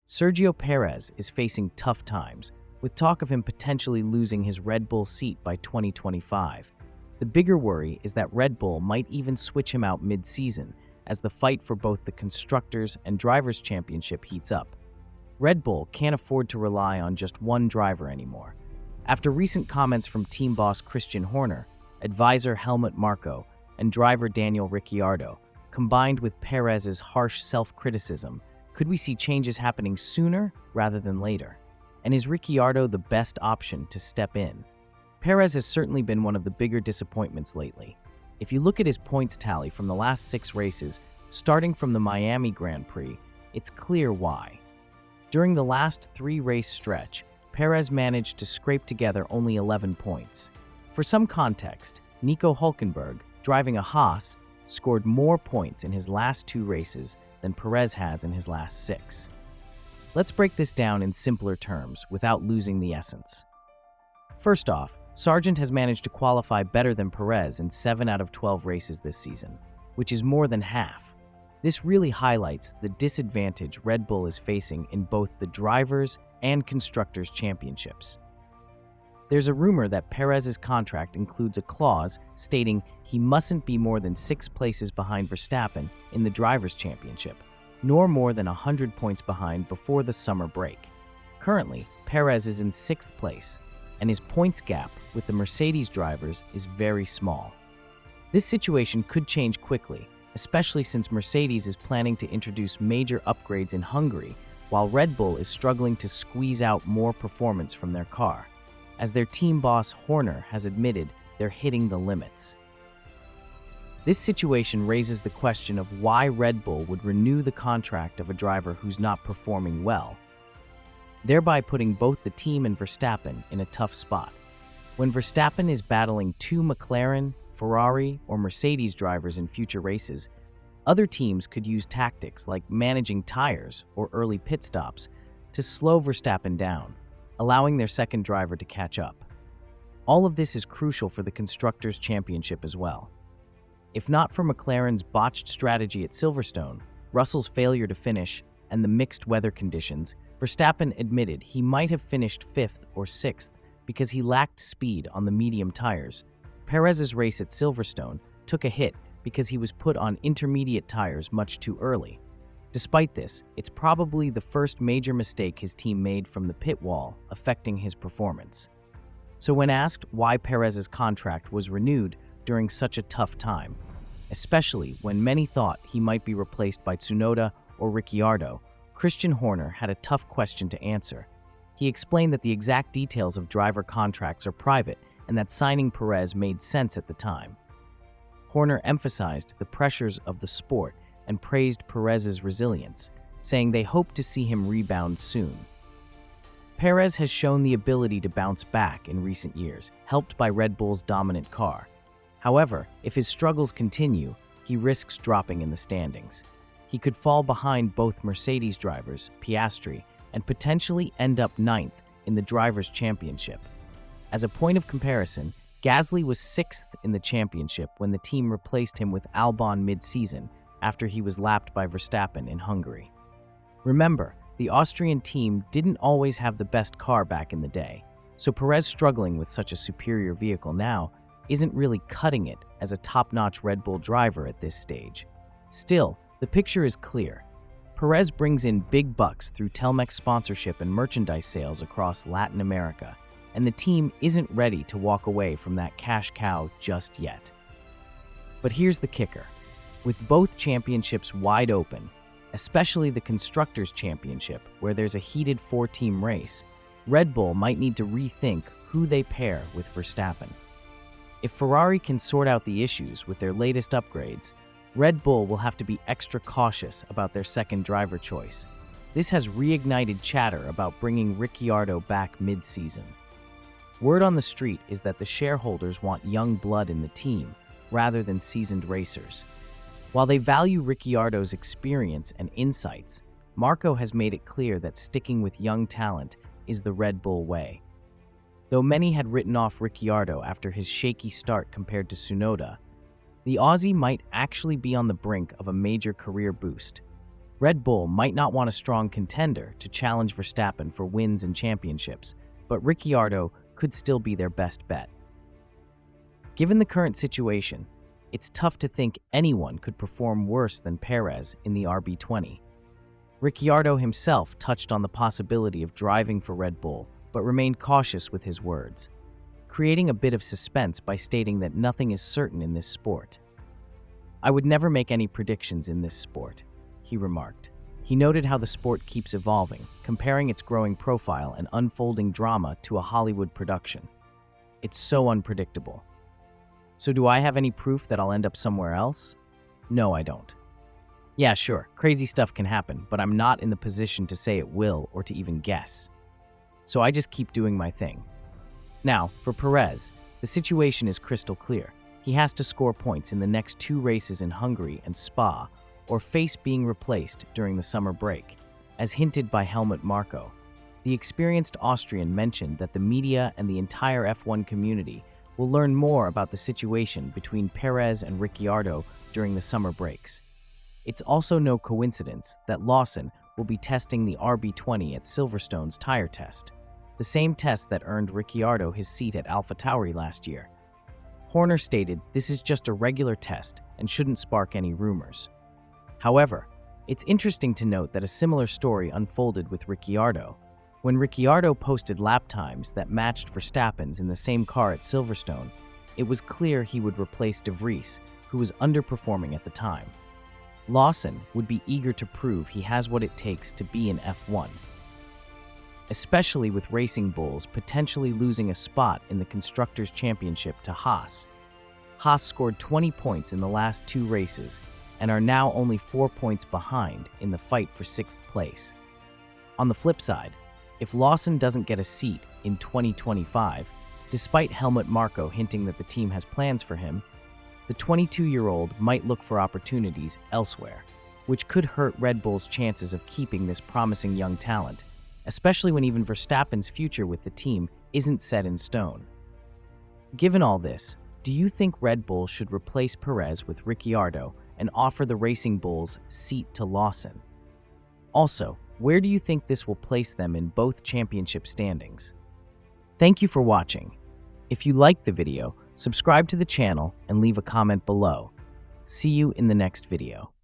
Sergio Perez is facing tough times, with talk of him potentially losing his Red Bull seat by 2025. The bigger worry is that Red Bull might even switch him out mid-season as the fight for both the Constructors' and Drivers' Championship heats up. Red Bull can't afford to rely on just one driver anymore. After recent comments from team boss Christian Horner, advisor Helmut Marko, and driver Daniel Ricciardo, combined with Perez's harsh self-criticism, could we see changes happening sooner rather than later? And is Ricciardo the best option to step in? Perez has certainly been one of the bigger disappointments lately. If you look at his points tally from the last 6 races, starting from the Miami Grand Prix, it's clear why. During the last 3-race stretch, Perez managed to scrape together only 11 points. For some context, Nico Hülkenberg, driving a Haas, scored more points in his last 2 races than Perez has in his last 6. Let's break this down in simpler terms without losing the essence. First off, Sargent has managed to qualify better than Perez in 7 out of 12 races this season, which is more than half. This really highlights the disadvantage Red Bull is facing in both the Drivers' and Constructors' Championships. There's a rumor that Perez's contract includes a clause stating he mustn't be more than 6 places behind Verstappen in the Drivers' Championship, nor more than 100 points behind before the summer break. Currently, Perez is in 6th place, and his points gap with the Mercedes drivers is very small. This situation could change quickly, especially since Mercedes is planning to introduce major upgrades in Hungary, while Red Bull is struggling to squeeze out more performance from their car. As their team boss Horner has admitted, they're hitting the limits. This situation raises the question of why Red Bull would renew the contract of a driver who's not performing well, thereby putting both the team and Verstappen in a tough spot. When Verstappen is battling 2 McLaren, Ferrari, or Mercedes drivers in future races, other teams could use tactics like managing tires or early pit stops to slow Verstappen down, allowing their second driver to catch up. All of this is crucial for the Constructors' Championship as well. If not for McLaren's botched strategy at Silverstone, Russell's failure to finish, and the mixed weather conditions, Verstappen admitted he might have finished 5th or 6th because he lacked speed on the medium tires. Perez's race at Silverstone took a hit because he was put on intermediate tires much too early. Despite this, it's probably the first major mistake his team made from the pit wall, affecting his performance. So when asked why Perez's contract was renewed during such a tough time, especially when many thought he might be replaced by Tsunoda or Ricciardo, Christian Horner had a tough question to answer. He explained that the exact details of driver contracts are private and that signing Perez made sense at the time. Horner emphasized the pressures of the sport and praised Perez's resilience, saying they hope to see him rebound soon. Perez has shown the ability to bounce back in recent years, helped by Red Bull's dominant car. However, if his struggles continue, he risks dropping in the standings. He could fall behind both Mercedes drivers, Piastri, and potentially end up 9th in the Drivers' Championship. As a point of comparison, Gasly was 6th in the championship when the team replaced him with Albon mid-season after he was lapped by Verstappen in Hungary. Remember, the Austrian team didn't always have the best car back in the day, so Perez struggling with such a superior vehicle now isn't really cutting it as a top-notch Red Bull driver at this stage. Still, the picture is clear. Perez brings in big bucks through Telmex sponsorship and merchandise sales across Latin America, and the team isn't ready to walk away from that cash cow just yet. But here's the kicker. With both championships wide open, especially the Constructors' Championship, where there's a heated 4-team race, Red Bull might need to rethink who they pair with Verstappen. If Ferrari can sort out the issues with their latest upgrades, Red Bull will have to be extra cautious about their second driver choice. This has reignited chatter about bringing Ricciardo back mid-season. Word on the street is that the shareholders want young blood in the team, rather than seasoned racers. While they value Ricciardo's experience and insights, Marko has made it clear that sticking with young talent is the Red Bull way. Though many had written off Ricciardo after his shaky start compared to Tsunoda, the Aussie might actually be on the brink of a major career boost. Red Bull might not want a strong contender to challenge Verstappen for wins and championships, but Ricciardo could still be their best bet. Given the current situation, it's tough to think anyone could perform worse than Perez in the RB20. Ricciardo himself touched on the possibility of driving for Red Bull, but remained cautious with his words, creating a bit of suspense by stating that nothing is certain in this sport. "I would never make any predictions in this sport," he remarked. He noted how the sport keeps evolving, comparing its growing profile and unfolding drama to a Hollywood production. "It's so unpredictable. So do I have any proof that I'll end up somewhere else? No, I don't. Yeah, sure, crazy stuff can happen, but I'm not in the position to say it will or to even guess. So I just keep doing my thing." Now, for Perez, the situation is crystal clear. He has to score points in the next 2 races in Hungary and Spa, or face being replaced during the summer break. As hinted by Helmut Marko, the experienced Austrian mentioned that the media and the entire F1 community will learn more about the situation between Perez and Ricciardo during the summer breaks. It's also no coincidence that Lawson will be testing the RB20 at Silverstone's tire test, the same test that earned Ricciardo his seat at AlphaTauri last year. Horner stated this is just a regular test and shouldn't spark any rumors. However, it's interesting to note that a similar story unfolded with Ricciardo. When Ricciardo posted lap times that matched Verstappen's in the same car at Silverstone, it was clear he would replace De Vries, who was underperforming at the time. Lawson would be eager to prove he has what it takes to be in F1, especially with Racing Bulls potentially losing a spot in the Constructors' Championship to Haas. Haas scored 20 points in the last 2 races and are now only 4 points behind in the fight for 6th place. On the flip side, if Lawson doesn't get a seat in 2025, despite Helmut Marko hinting that the team has plans for him, the 22-year-old might look for opportunities elsewhere, which could hurt Red Bull's chances of keeping this promising young talent, especially when even Verstappen's future with the team isn't set in stone. Given all this, do you think Red Bull should replace Perez with Ricciardo and offer the Racing Bulls seat to Lawson? Also, where do you think this will place them in both championship standings? Thank you for watching. If you liked the video, subscribe to the channel and leave a comment below. See you in the next video.